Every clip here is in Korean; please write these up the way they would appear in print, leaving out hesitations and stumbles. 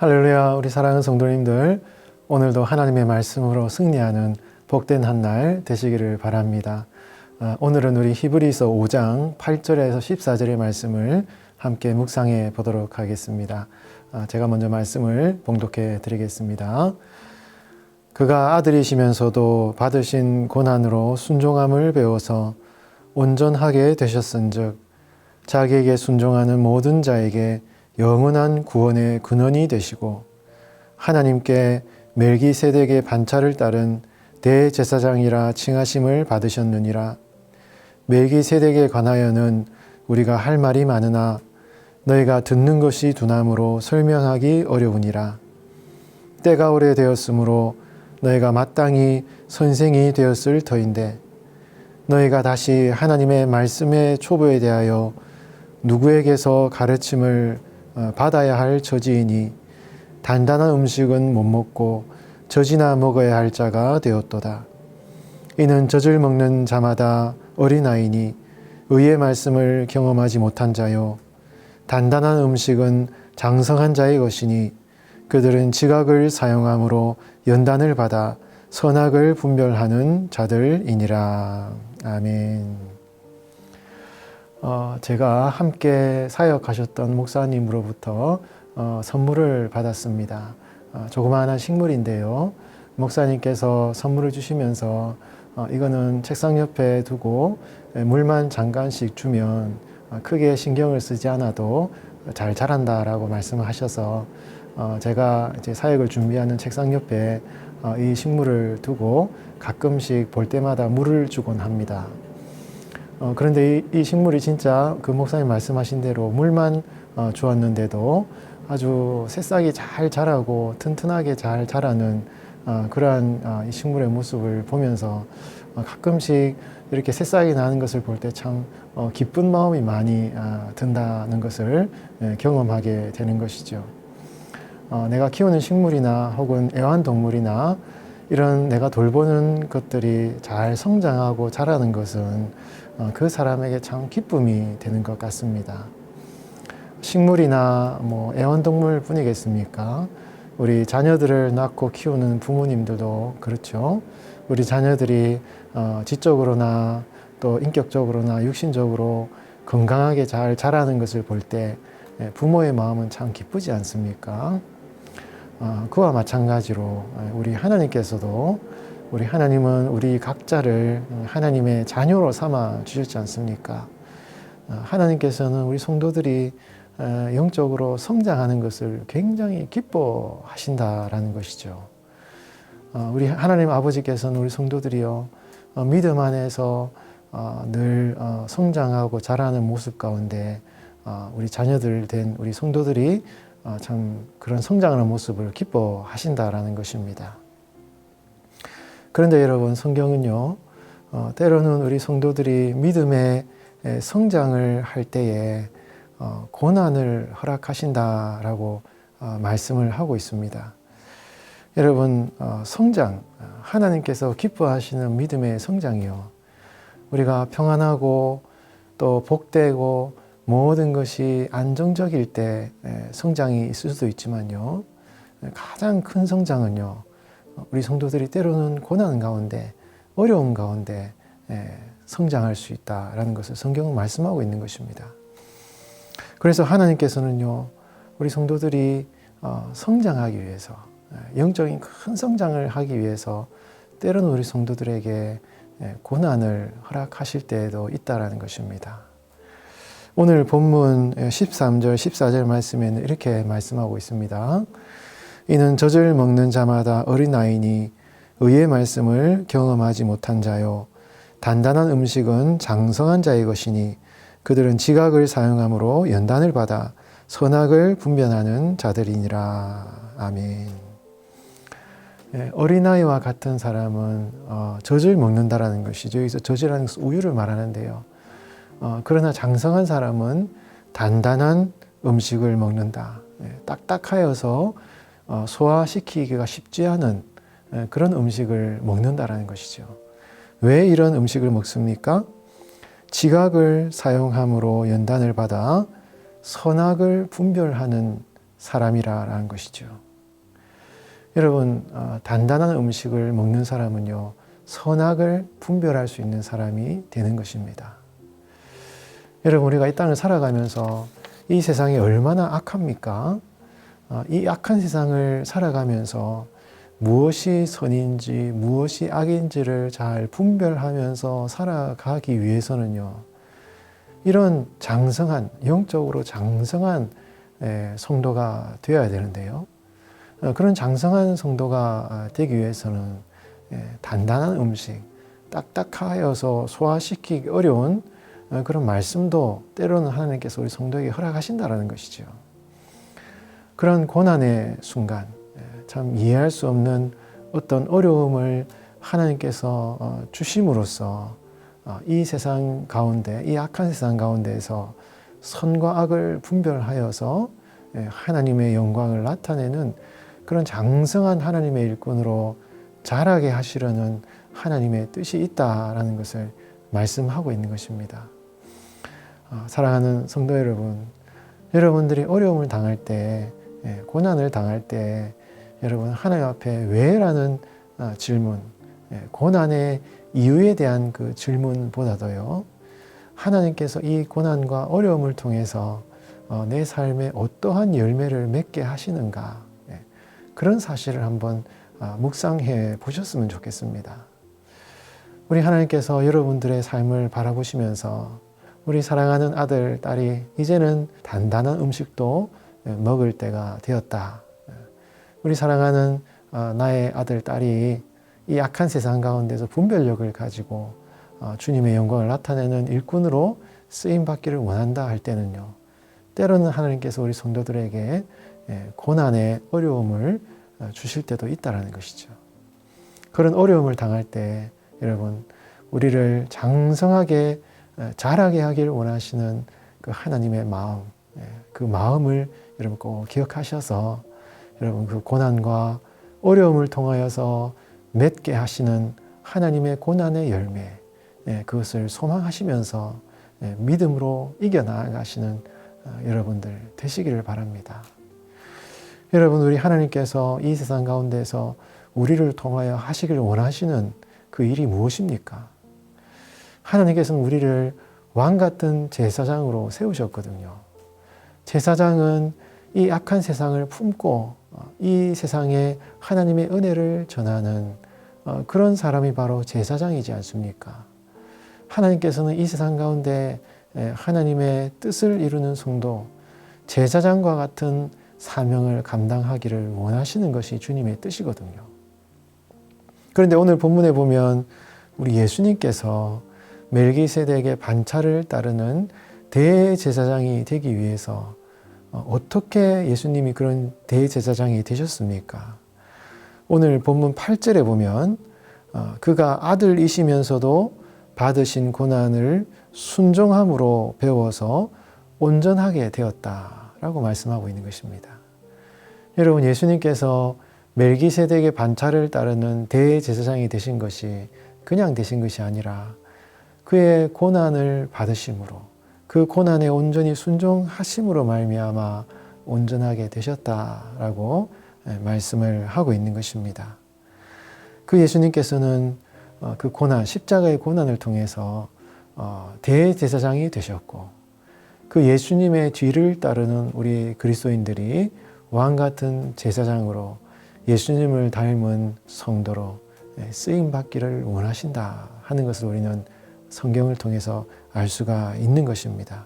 할렐루야, 우리 사랑하는 성도님들, 오늘도 하나님의 말씀으로 승리하는 복된 한 날 되시기를 바랍니다. 오늘은 우리 히브리서 5장 8절에서 14절의 말씀을 함께 묵상해 보도록 하겠습니다. 제가 먼저 말씀을 봉독해 드리겠습니다. 그가 아들이시면서도 받으신 고난으로 순종함을 배워서 온전하게 되셨은즉 자기에게 순종하는 모든 자에게 영원한 구원의 근원이 되시고 하나님께 멜기세덱의 반차를 따른 대제사장이라 칭하심을 받으셨느니라. 멜기세덱에 관하여는 우리가 할 말이 많으나 너희가 듣는 것이 두나무로 설명하기 어려우니라. 때가 오래되었으므로 너희가 마땅히 선생이 되었을 터인데 너희가 다시 하나님의 말씀의 초보에 대하여 누구에게서 가르침을 받아야 할 처지이니 단단한 음식은 못 먹고 젖이나 먹어야 할 자가 되었도다. 이는 젖을 먹는 자마다 어린아이니 의의 말씀을 경험하지 못한 자요 단단한 음식은 장성한 자의 것이니 그들은 지각을 사용함으로 연단을 받아 선악을 분별하는 자들이니라. 아멘. 제가 함께 사역하셨던 목사님으로부터 선물을 받았습니다. 조그마한 식물인데요. 목사님께서 선물을 주시면서 이거는 책상 옆에 두고 물만 잠깐씩 주면 크게 신경을 쓰지 않아도 잘 자란다라고 말씀을 하셔서 제가 이제 사역을 준비하는 책상 옆에 이 식물을 두고 가끔씩 볼 때마다 물을 주곤 합니다. 그런데 이 식물이 진짜 그 목사님 말씀하신 대로 물만 주었는데도 아주 새싹이 잘 자라고 튼튼하게 잘 자라는 그러한 이 식물의 모습을 보면서 가끔씩 이렇게 새싹이 나는 것을 볼 때 참 기쁜 마음이 많이 든다는 것을 경험하게 되는 것이죠. 내가 키우는 식물이나 혹은 애완동물이나 이런 내가 돌보는 것들이 잘 성장하고 자라는 것은 그 사람에게 참 기쁨이 되는 것 같습니다. 식물이나 애완동물 뿐이겠습니까? 우리 자녀들을 낳고 키우는 부모님들도 그렇죠. 우리 자녀들이 지적으로나 또 인격적으로나 육신적으로 건강하게 잘 자라는 것을 볼 때 부모의 마음은 참 기쁘지 않습니까? 그와 마찬가지로 우리 하나님께서도 우리 하나님은 우리 각자를 하나님의 자녀로 삼아 주셨지 않습니까? 하나님께서는 우리 성도들이 영적으로 성장하는 것을 굉장히 기뻐하신다라는 것이죠. 우리 하나님 아버지께서는 우리 성도들이요 믿음 안에서 늘 성장하고 자라는 모습 가운데 우리 자녀들 된 우리 성도들이 참 그런 성장하는 모습을 기뻐하신다라는 것입니다. 그런데 여러분, 성경은요 때로는 우리 성도들이 믿음의 성장을 할 때에 고난을 허락하신다라고 말씀을 하고 있습니다. 여러분, 성장, 하나님께서 기뻐하시는 믿음의 성장이요 우리가 평안하고 또 복되고 모든 것이 안정적일 때 성장이 있을 수도 있지만요 가장 큰 성장은요 우리 성도들이 때로는 고난 가운데 어려움 가운데 성장할 수 있다라는 것을 성경은 말씀하고 있는 것입니다. 그래서 하나님께서는요 우리 성도들이 성장하기 위해서 영적인 큰 성장을 하기 위해서 때로는 우리 성도들에게 고난을 허락하실 때에도 있다라는 것입니다. 오늘 본문 13절 14절 말씀에는 이렇게 말씀하고 있습니다. 이는 젖을 먹는 자마다 어린아이니 의의 말씀을 경험하지 못한 자요 단단한 음식은 장성한 자의 것이니 그들은 지각을 사용함으로 연단을 받아 선악을 분별하는 자들이니라. 아멘. 어린아이와 같은 사람은 젖을 먹는다라는 것이죠. 여기서 젖이라는 것은 우유를 말하는데요. 그러나 장성한 사람은 단단한 음식을 먹는다. 딱딱하여서 소화시키기가 쉽지 않은 그런 음식을 먹는다라는 것이죠. 왜 이런 음식을 먹습니까? 지각을 사용함으로 연단을 받아 선악을 분별하는 사람이라는 것이죠. 여러분, 단단한 음식을 먹는 사람은요, 선악을 분별할 수 있는 사람이 되는 것입니다. 여러분, 우리가 이 땅을 살아가면서 이 세상이 얼마나 악합니까? 이 악한 세상을 살아가면서 무엇이 선인지 무엇이 악인지를 잘 분별하면서 살아가기 위해서는요, 이런 장성한, 영적으로 장성한 성도가 되어야 되는데요. 그런 장성한 성도가 되기 위해서는 단단한 음식, 딱딱하여서 소화시키기 어려운 그런 말씀도 때로는 하나님께서 우리 성도에게 허락하신다는 것이죠. 그런 고난의 순간, 참 이해할 수 없는 어떤 어려움을 하나님께서 주심으로써 이 세상 가운데, 이 악한 세상 가운데에서 선과 악을 분별하여서 하나님의 영광을 나타내는 그런 장성한 하나님의 일꾼으로 자라게 하시려는 하나님의 뜻이 있다라는 것을 말씀하고 있는 것입니다. 사랑하는 성도 여러분, 여러분들이 어려움을 당할 때, 고난을 당할 때 여러분 하나님 앞에 왜라는 질문, 고난의 이유에 대한 그 질문보다도요, 하나님께서 이 고난과 어려움을 통해서 내 삶에 어떠한 열매를 맺게 하시는가, 그런 사실을 한번 묵상해 보셨으면 좋겠습니다. 우리 하나님께서 여러분들의 삶을 바라보시면서 우리 사랑하는 아들, 딸이 이제는 단단한 음식도 먹을 때가 되었다. 우리 사랑하는 나의 아들, 딸이 이 악한 세상 가운데서 분별력을 가지고 주님의 영광을 나타내는 일꾼으로 쓰임받기를 원한다 할 때는요, 때로는 하나님께서 우리 성도들에게 고난의 어려움을 주실 때도 있다는 것이죠. 그런 어려움을 당할 때 여러분, 우리를 장성하게 자라게 하기를 원하시는 그 하나님의 마음, 그 마음을 여러분 꼭 기억하셔서 여러분 그 고난과 어려움을 통하여서 맺게 하시는 하나님의 고난의 열매, 그것을 소망하시면서 믿음으로 이겨나가시는 여러분들 되시기를 바랍니다. 여러분, 우리 하나님께서 이 세상 가운데서 우리를 통하여 하시기를 원하시는 그 일이 무엇입니까? 하나님께서는 우리를 왕 같은 제사장으로 세우셨거든요. 제사장은 이 악한 세상을 품고 이 세상에 하나님의 은혜를 전하는 그런 사람이 바로 제사장이지 않습니까? 하나님께서는 이 세상 가운데 하나님의 뜻을 이루는 성도, 제사장과 같은 사명을 감당하기를 원하시는 것이 주님의 뜻이거든요. 그런데 오늘 본문에 보면 우리 예수님께서 멜기세덱의 반차를 따르는 대제사장이 되기 위해서 어떻게 예수님이 그런 대제사장이 되셨습니까? 오늘 본문 8절에 보면 그가 아들이시면서도 받으신 고난을 순종함으로 배워서 온전하게 되었다라고 말씀하고 있는 것입니다. 여러분, 예수님께서 멜기세덱의 반차를 따르는 대제사장이 되신 것이 그냥 되신 것이 아니라 그의 고난을 받으심으로, 그 고난에 온전히 순종하심으로 말미암아 온전하게 되셨다라고 말씀을 하고 있는 것입니다. 그 예수님께서는 그 고난, 십자가의 고난을 통해서 대제사장이 되셨고, 그 예수님의 뒤를 따르는 우리 그리스도인들이 왕 같은 제사장으로 예수님을 닮은 성도로 쓰임받기를 원하신다 하는 것을 우리는 성경을 통해서 알 수가 있는 것입니다.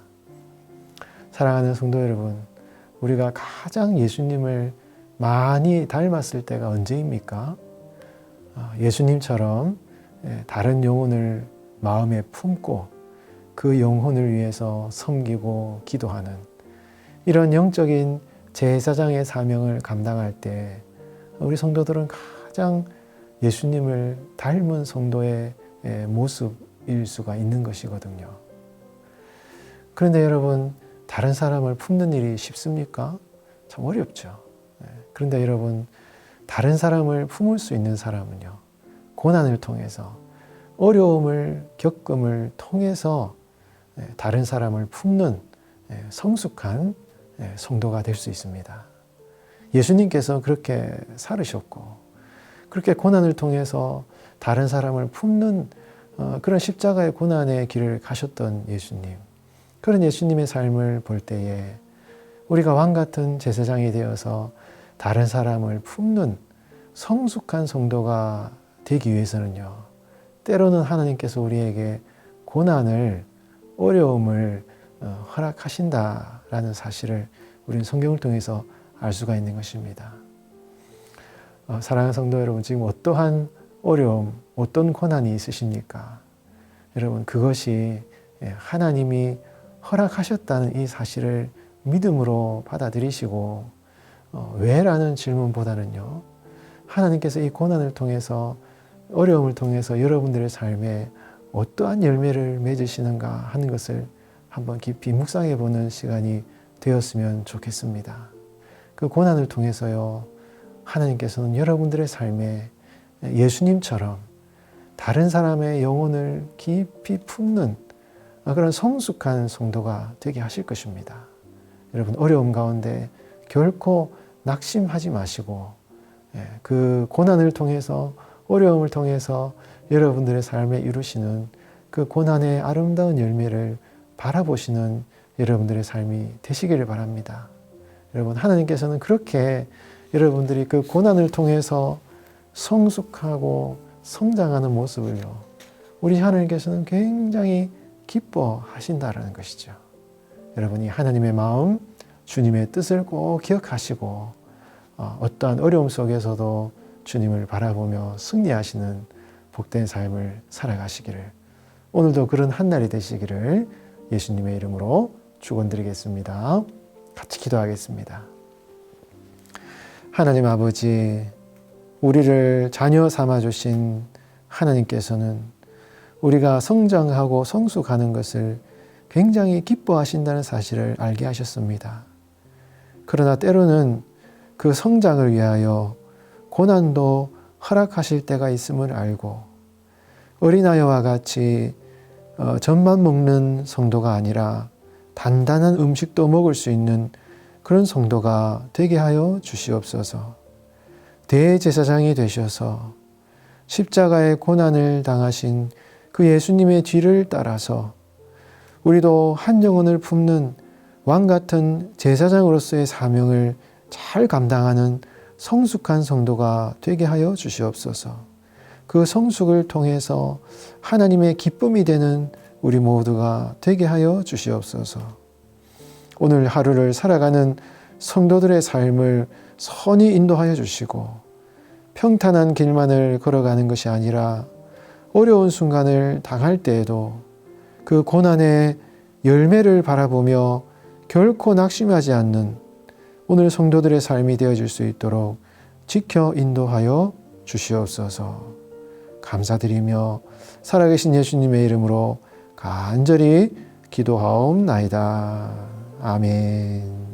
사랑하는 성도 여러분, 우리가 가장 예수님을 많이 닮았을 때가 언제입니까? 예수님처럼 다른 영혼을 마음에 품고 그 영혼을 위해서 섬기고 기도하는 이런 영적인 제사장의 사명을 감당할 때 우리 성도들은 가장 예수님을 닮은 성도의 모습일 수가 있는 것이거든요. 그런데 여러분, 다른 사람을 품는 일이 쉽습니까? 참 어렵죠. 그런데 여러분, 다른 사람을 품을 수 있는 사람은요, 고난을 통해서, 어려움을 겪음을 통해서 다른 사람을 품는 성숙한 성도가 될 수 있습니다. 예수님께서 그렇게 살으셨고 그렇게 고난을 통해서 다른 사람을 품는 그런 십자가의 고난의 길을 가셨던 예수님, 그런 예수님의 삶을 볼 때에 우리가 왕 같은 제사장이 되어서 다른 사람을 품는 성숙한 성도가 되기 위해서는요, 때로는 하나님께서 우리에게 고난을, 어려움을 허락하신다라는 사실을 우리는 성경을 통해서 알 수가 있는 것입니다. 사랑하는 성도 여러분, 지금 어떠한 어려움, 어떤 고난이 있으십니까? 여러분, 그것이 하나님이 허락하셨다는 이 사실을 믿음으로 받아들이시고 왜라는 질문보다는요, 하나님께서 이 고난을 통해서, 어려움을 통해서 여러분들의 삶에 어떠한 열매를 맺으시는가 하는 것을 한번 깊이 묵상해 보는 시간이 되었으면 좋겠습니다. 그 고난을 통해서요, 하나님께서는 여러분들의 삶에 예수님처럼 다른 사람의 영혼을 깊이 품는 그런 성숙한 성도가 되게 하실 것입니다. 여러분, 어려움 가운데 결코 낙심하지 마시고 그 고난을 통해서, 어려움을 통해서 여러분들의 삶에 이루시는 그 고난의 아름다운 열매를 바라보시는 여러분들의 삶이 되시기를 바랍니다. 여러분, 하나님께서는 그렇게 여러분들이 그 고난을 통해서 성숙하고 성장하는 모습을요, 우리 하나님께서는 굉장히 기뻐하신다라는 것이죠. 여러분이 하나님의 마음, 주님의 뜻을 꼭 기억하시고 어떠한 어려움 속에서도 주님을 바라보며 승리하시는 복된 삶을 살아가시기를, 오늘도 그런 한 날이 되시기를 예수님의 이름으로 축원드리겠습니다. 같이 기도하겠습니다. 하나님 아버지, 우리를 자녀 삼아주신 하나님께서는 우리가 성장하고 성숙하는 것을 굉장히 기뻐하신다는 사실을 알게 하셨습니다. 그러나 때로는 그 성장을 위하여 고난도 허락하실 때가 있음을 알고 어린아이와 같이 젖만 먹는 성도가 아니라 단단한 음식도 먹을 수 있는 그런 성도가 되게 하여 주시옵소서. 대제사장이 되셔서 십자가의 고난을 당하신 그 예수님의 뒤를 따라서 우리도 한 영혼을 품는 왕 같은 제사장으로서의 사명을 잘 감당하는 성숙한 성도가 되게 하여 주시옵소서. 그 성숙을 통해서 하나님의 기쁨이 되는 우리 모두가 되게 하여 주시옵소서. 오늘 하루를 살아가는 성도들의 삶을 선히 인도하여 주시고 평탄한 길만을 걸어가는 것이 아니라 어려운 순간을 당할 때에도 그 고난의 열매를 바라보며 결코 낙심하지 않는 오늘 성도들의 삶이 되어질 수 있도록 지켜 인도하여 주시옵소서. 감사드리며 살아계신 예수님의 이름으로 간절히 기도하옵나이다. 아멘.